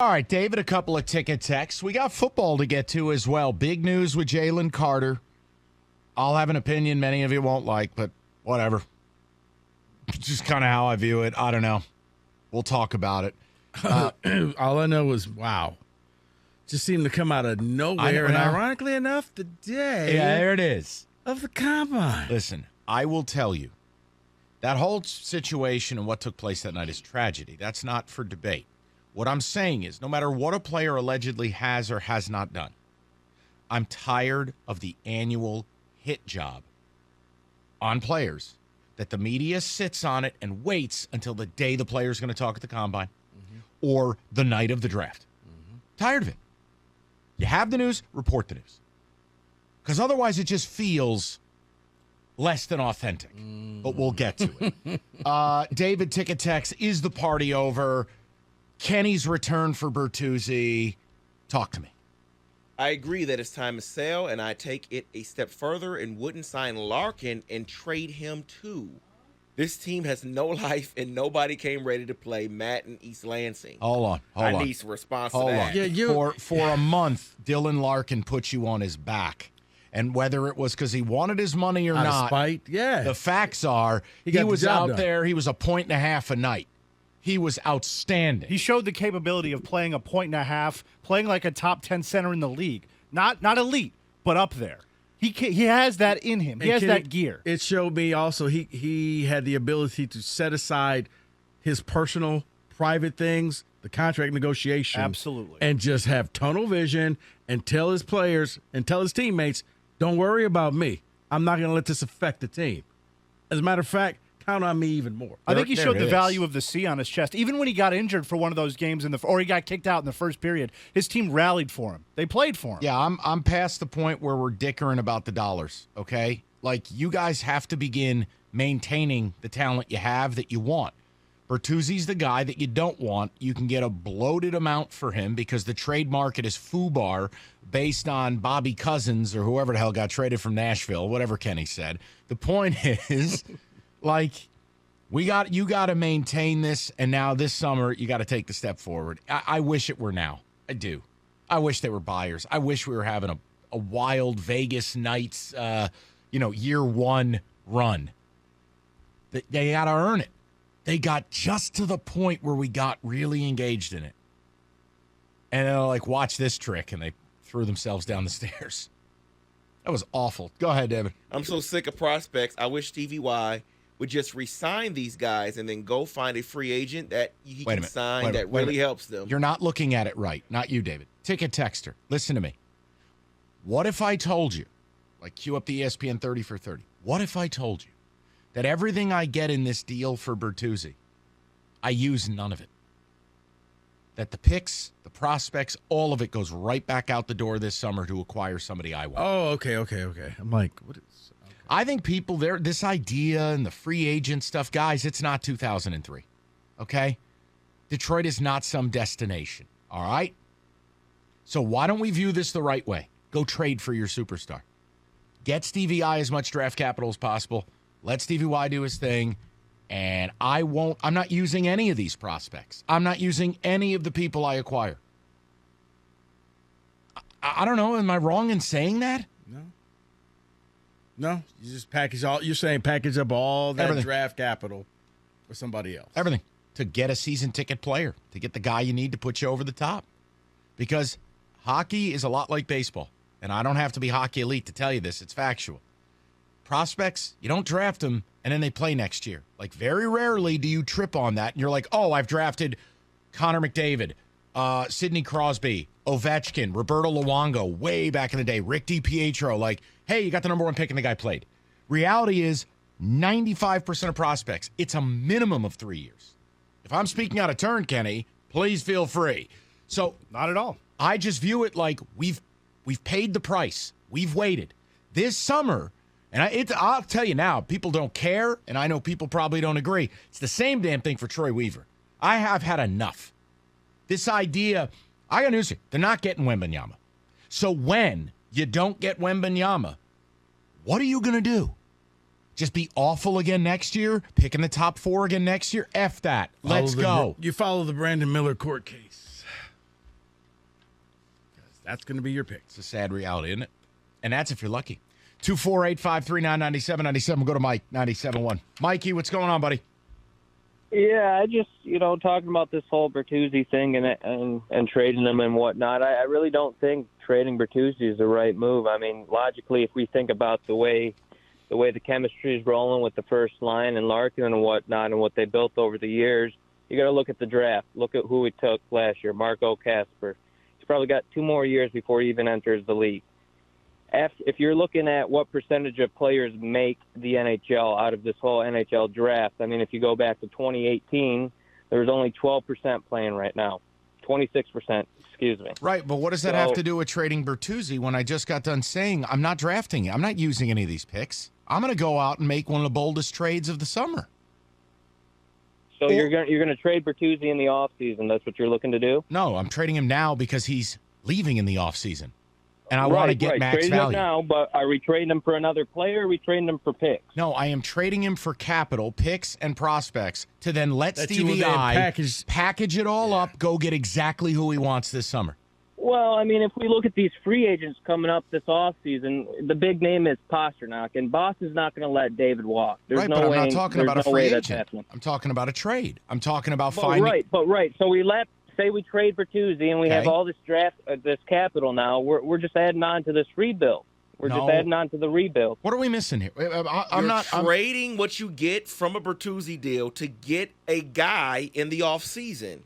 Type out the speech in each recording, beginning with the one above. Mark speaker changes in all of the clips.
Speaker 1: All right, David, a couple of ticket texts. We got football to get to as well. Big news with Jalen Carter. I'll have an opinion many of you won't like, but whatever. It's just kind of how I view it. I don't know. We'll talk about it.
Speaker 2: All I know is, wow. Just seemed to come out of nowhere. And ironically enough, the day
Speaker 1: there it is.
Speaker 2: Of the combine.
Speaker 1: Listen, I will tell you, that whole situation and what took place that night is tragedy. That's not for debate. What I'm saying is, no matter what a player allegedly has or has not done, I'm tired of the annual hit job on players that the media sits on it and waits until the day the player's going to talk at the combine or the night of the draft. Tired of it. You have the news, report the news. Because otherwise it just feels less than authentic. But we'll get to it. David Ticket Text, is the party over? Kenny's return for Bertuzzi. Talk to me.
Speaker 3: I agree that it's time to sell, and I take it a step further and wouldn't sign Larkin and trade him too. This team has no life, and nobody came ready to play Matt in East Lansing.
Speaker 1: Hold on.
Speaker 3: I need some response to that.
Speaker 1: Yeah, for a month, Dylan Larkin put you on his back. And whether it was because he wanted his money or not,
Speaker 2: spite,
Speaker 1: the facts are he was out there. He was 1.5 points a night. He was outstanding.
Speaker 4: He showed the capability of playing 1.5 points, playing like a top 10 center in the league. Not elite, but up there. He has that in him. He has that gear.
Speaker 2: It showed me also he had the ability to set aside his personal, private things, the contract negotiation.
Speaker 4: Absolutely.
Speaker 2: And just have tunnel vision and tell his players and tell his teammates, don't worry about me. I'm not going to let this affect the team. As a matter of fact, count on me even more.
Speaker 4: I think he showed the value of the C on his chest. Even when he got injured for one of those games or he got kicked out in the first period, his team rallied for him. They played for him.
Speaker 1: Yeah, I'm past the point where we're dickering about the dollars, okay? Like, you guys have to begin maintaining the talent you have that you want. Bertuzzi's the guy that you don't want. You can get a bloated amount for him because the trade market is FUBAR based on Bobby Cousins or whoever the hell got traded from Nashville, whatever Kenny said. The point is... Like, you got to maintain this, and now this summer you got to take the step forward. I wish it were now. I do. I wish they were buyers. I wish we were having a wild Vegas Knights, year one run. They got to earn it. They got just to the point where we got really engaged in it. And they're like, watch this trick, and they threw themselves down the stairs. That was awful. Go ahead, David.
Speaker 3: I'm so sick of prospects. I wish Stevie Y would just re-sign these guys and then go find a free agent that he can sign that really helps them.
Speaker 1: You're not looking at it right. Not you, David. Ticket texter. Listen to me. What if I told you, like cue up the ESPN 30 for 30, what if I told you that everything I get in this deal for Bertuzzi, I use none of it? That the picks, the prospects, all of it goes right back out the door this summer to acquire somebody I want.
Speaker 2: Oh, okay. I'm like, what is...
Speaker 1: I think people there, this idea and the free agent stuff, guys, it's not 2003, okay? Detroit is not some destination, all right? So why don't we view this the right way? Go trade for your superstar. Get Stevie I as much draft capital as possible. Let Stevie Y do his thing. And I'm not using any of these prospects. I'm not using any of the people I acquire. I don't know. Am I wrong in saying that?
Speaker 2: No, you just package up all that
Speaker 1: Everything.
Speaker 2: Draft capital for somebody else.
Speaker 1: Everything. To get a season ticket player, to get the guy you need to put you over the top. Because hockey is a lot like baseball. And I don't have to be hockey elite to tell you this. It's factual. Prospects, you don't draft them and then they play next year. Like, very rarely do you trip on that and you're like, oh, I've drafted Connor McDavid, Sidney Crosby, Ovechkin, Roberto Luongo, way back in the day, Rick DiPietro. Like, hey, you got the number one pick and the guy played. Reality is 95% of prospects, it's a minimum of 3 years. If I'm speaking out of turn, Kenny, please feel free. So,
Speaker 4: not at all.
Speaker 1: I just view it like we've paid the price. We've waited. This summer, and I'll tell you now, people don't care, and I know people probably don't agree. It's the same damn thing for Troy Weaver. I have had enough. This idea, I got news here. They're not getting Wembanyama. So when you don't get Wembanyama, what are you going to do? Just be awful again next year? Pick in the top 4 again next year? F that. Let's go.
Speaker 2: You follow the Brandon Miller court case. That's going to be your pick.
Speaker 1: It's a sad reality, isn't it? And that's if you're lucky. 248-539-9797. Go to Mike, 97.1. Mikey, what's going on, buddy?
Speaker 5: Yeah, I just, talking about this whole Bertuzzi thing and trading them and whatnot, I really don't think trading Bertuzzi is the right move. I mean, logically, if we think about the way the chemistry is rolling with the first line and Larkin and whatnot and what they built over the years, you got to look at the draft. Look at who we took last year, Marco Kasper. He's probably got 2 more years before he even enters the league. If you're looking at what percentage of players make the NHL out of this whole NHL draft, I mean, if you go back to 2018, there was only 12% playing right now. 26%, excuse me.
Speaker 1: Right, but what does that have to do with trading Bertuzzi when I just got done saying I'm not drafting it? I'm not using any of these picks. I'm going to go out and make one of the boldest trades of the summer.
Speaker 5: So you're going to trade Bertuzzi in the offseason. That's what you're looking to do?
Speaker 1: No, I'm trading him now because he's leaving in the offseason. And I want to get max
Speaker 5: trading
Speaker 1: value.
Speaker 5: Him now, but are we trading him for another player or are we trading him for picks?
Speaker 1: No, I am trading him for capital, picks, and prospects to then let Stevie I package it all up, go get exactly who he wants this summer.
Speaker 5: Well, I mean, if we look at these free agents coming up this offseason, the big name is Pasternak, and Boston's not going to let David walk. There's no
Speaker 1: but
Speaker 5: way,
Speaker 1: I'm not talking about a free agent.
Speaker 5: Happening.
Speaker 1: I'm talking about a trade. I'm talking about finding.
Speaker 5: Right. So say we trade Bertuzzi and we have all this draft, this capital now. We're just adding on to this rebuild. We're just adding on to the rebuild.
Speaker 1: What are we missing here?
Speaker 3: I'm trading what you get from a Bertuzzi deal to get a guy in the offseason.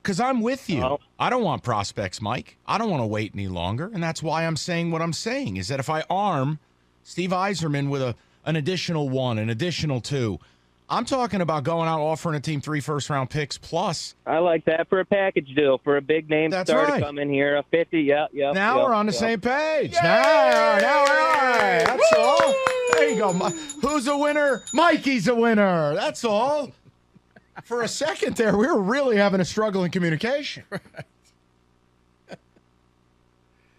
Speaker 1: Because I'm with you. I don't want prospects, Mike. I don't want to wait any longer, and that's why I'm saying what I'm saying, is that if I arm Steve Yzerman with an additional 1, an additional 2, I'm talking about going out offering a team 3 first-round picks plus.
Speaker 5: I like that for a package deal, for a big-name star to come in here, a 50,
Speaker 1: Now we're on the same page. Now we're all right. That's all. There you go. Who's a winner? Mikey's a winner. That's all. For a second there, we were really having a struggle in communication.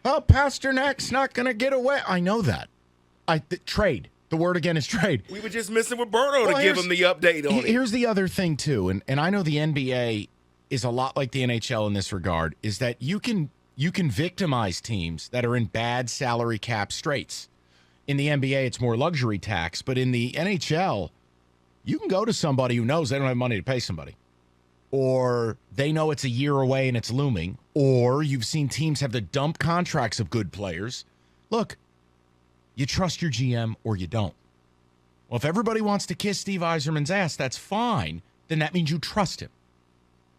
Speaker 1: Oh, Pasternak's not going to get away. I know that. Trade. The word again is trade.
Speaker 3: We were just missing with Berto to give him the update on it.
Speaker 1: Here's the other thing, too, and I know the NBA is a lot like the NHL in this regard, is that you can victimize teams that are in bad salary cap straits. In the NBA, it's more luxury tax, but in the NHL, you can go to somebody who knows they don't have money to pay somebody, or they know it's a year away and it's looming, or you've seen teams have to dump contracts of good players. Look, you trust your GM or you don't. Well, if everybody wants to kiss Steve Yzerman's ass, that's fine. Then that means you trust him.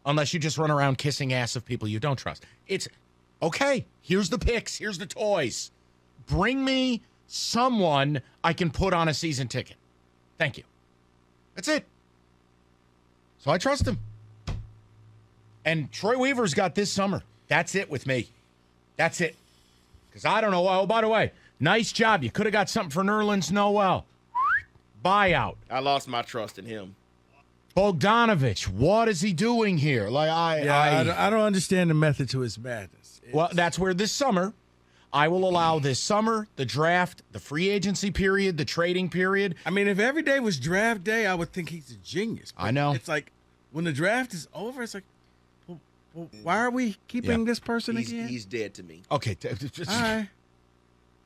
Speaker 1: Unless you just run around kissing ass of people you don't trust. It's, okay, here's the picks, here's the toys. Bring me someone I can put on a season ticket. Thank you. That's it. So I trust him. And Troy Weaver's got this summer. That's it with me. That's it. Because I don't know. Oh, by the way, nice job. You could have got something for Nerlens Noel. Buyout.
Speaker 3: I lost my trust in him.
Speaker 1: Bogdanovich, what is he doing here?
Speaker 2: I don't understand the method to his madness.
Speaker 1: Well, that's where this summer, I will allow this summer, the draft, the free agency period, the trading period.
Speaker 2: I mean, if every day was draft day, I would think he's a genius. But
Speaker 1: I know.
Speaker 2: It's like when the draft is over, it's like, well, why are we keeping this person again?
Speaker 3: He's dead to me.
Speaker 1: Okay.
Speaker 2: All right.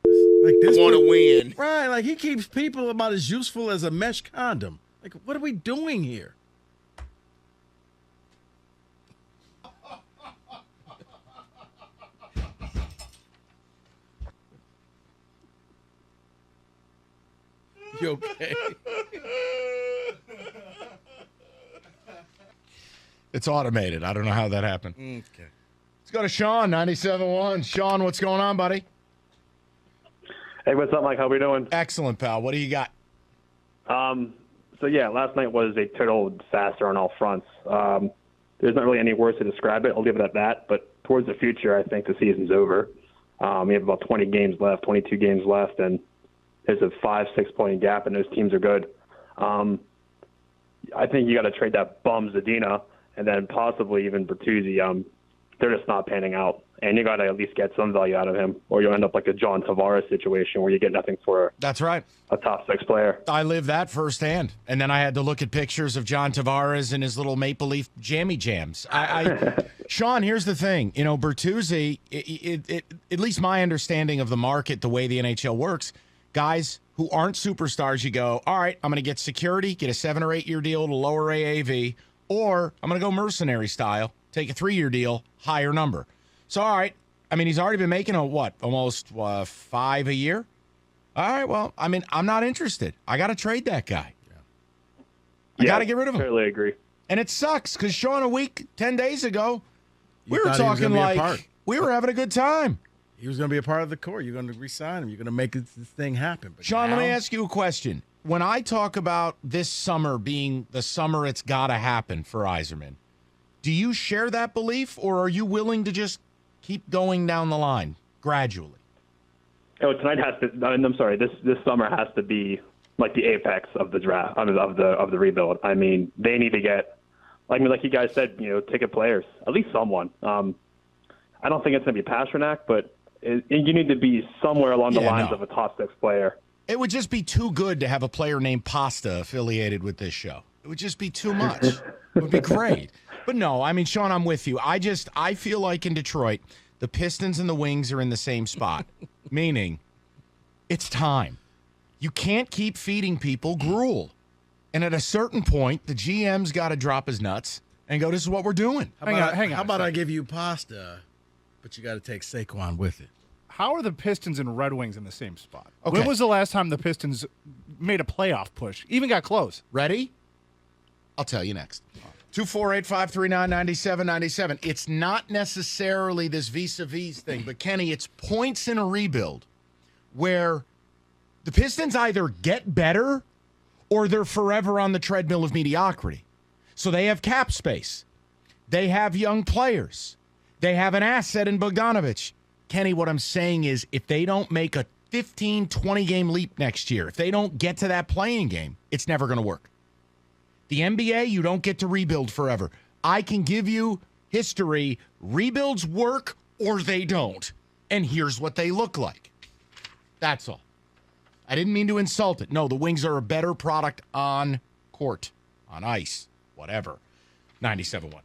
Speaker 2: Like this,
Speaker 3: I want to win.
Speaker 2: Right, like he keeps people about as useful as a mesh condom. Like, what are we doing here? You okay?
Speaker 1: It's automated. I don't know how that happened.
Speaker 2: Okay.
Speaker 1: Let's go to Sean, 97.1. Sean, what's going on, buddy?
Speaker 6: Hey, what's up, Mike? How we doing?
Speaker 1: Excellent, pal. What do you got?
Speaker 6: So, last night was a total disaster on all fronts. There's not really any words to describe it. I'll leave it at that. But towards the future, I think the season's over. We have about 20 games left, 22 games left, and there's a 5-6 point gap, and those teams are good. I think you got to trade that bum Zadina and then possibly even Bertuzzi. They're just not panning out. and you got to at least get some value out of him, or you'll end up like a John Tavares situation where you get nothing for
Speaker 1: That's right.
Speaker 6: a top 6 player.
Speaker 1: I lived that firsthand. And then I had to look at pictures of John Tavares and his little Maple Leaf jammy jams. Sean, here's the thing. You know, Bertuzzi, at least my understanding of the market, the way the NHL works, guys who aren't superstars, you go, all right, I'm going to get security, get a 7 or 8 year deal to lower AAV, or I'm going to go mercenary style, take a 3-year deal, higher number. So, all right, I mean, he's already been making almost 5 a year? All right, well, I mean, I'm not interested. I got to trade that guy. I got to get rid of him.
Speaker 6: Totally agree.
Speaker 1: And it sucks because, Sean, a week, 10 days ago, we were
Speaker 2: thought he was
Speaker 1: talking
Speaker 2: gonna be a part.
Speaker 1: like we were having a good time.
Speaker 2: He was going to be a part of the core. You're going to re-sign him. You're going to make this thing happen. But
Speaker 1: Sean,
Speaker 2: now,
Speaker 1: let me ask you a question. When I talk about this summer being the summer it's got to happen for Yzerman, do you share that belief, or are you willing to just keep going down the line gradually?
Speaker 6: Oh, tonight has to. I'm sorry. This summer has to be like the apex of the draft of the rebuild. I mean, they need to get. Like you guys said, you know, ticket players, at least someone. I don't think it's going to be Pasternak, but you need to be somewhere along the lines of a top 6 player.
Speaker 1: It would just be too good to have a player named Pasta affiliated with this show. It would just be too much. It would be great. But no, I mean, Sean, I'm with you. I feel like in Detroit, the Pistons and the Wings are in the same spot, meaning it's time. You can't keep feeding people gruel. And at a certain point, the GM's got to drop his nuts and go, this is what we're doing.
Speaker 4: Hang on.
Speaker 2: How about I give you pasta, but you got to take Saquon with it?
Speaker 4: How are the Pistons and Red Wings in the same spot?
Speaker 1: Okay.
Speaker 4: When was the last time the Pistons made a playoff push? Even got close.
Speaker 1: Ready? I'll tell you next. 248-539-9797. It's not necessarily this vis-a-vis thing, but Kenny, it's points in a rebuild where the Pistons either get better or they're forever on the treadmill of mediocrity. So they have cap space. They have young players. They have an asset in Bogdanovich. Kenny, what I'm saying is if they don't make a 15, 20-game leap next year, if they don't get to that playing game, it's never going to work. The NBA, you don't get to rebuild forever. I can give you history. Rebuilds work or they don't. And here's what they look like. That's all. I didn't mean to insult it. No, the Wings are a better product on court, on ice, whatever. 97.1.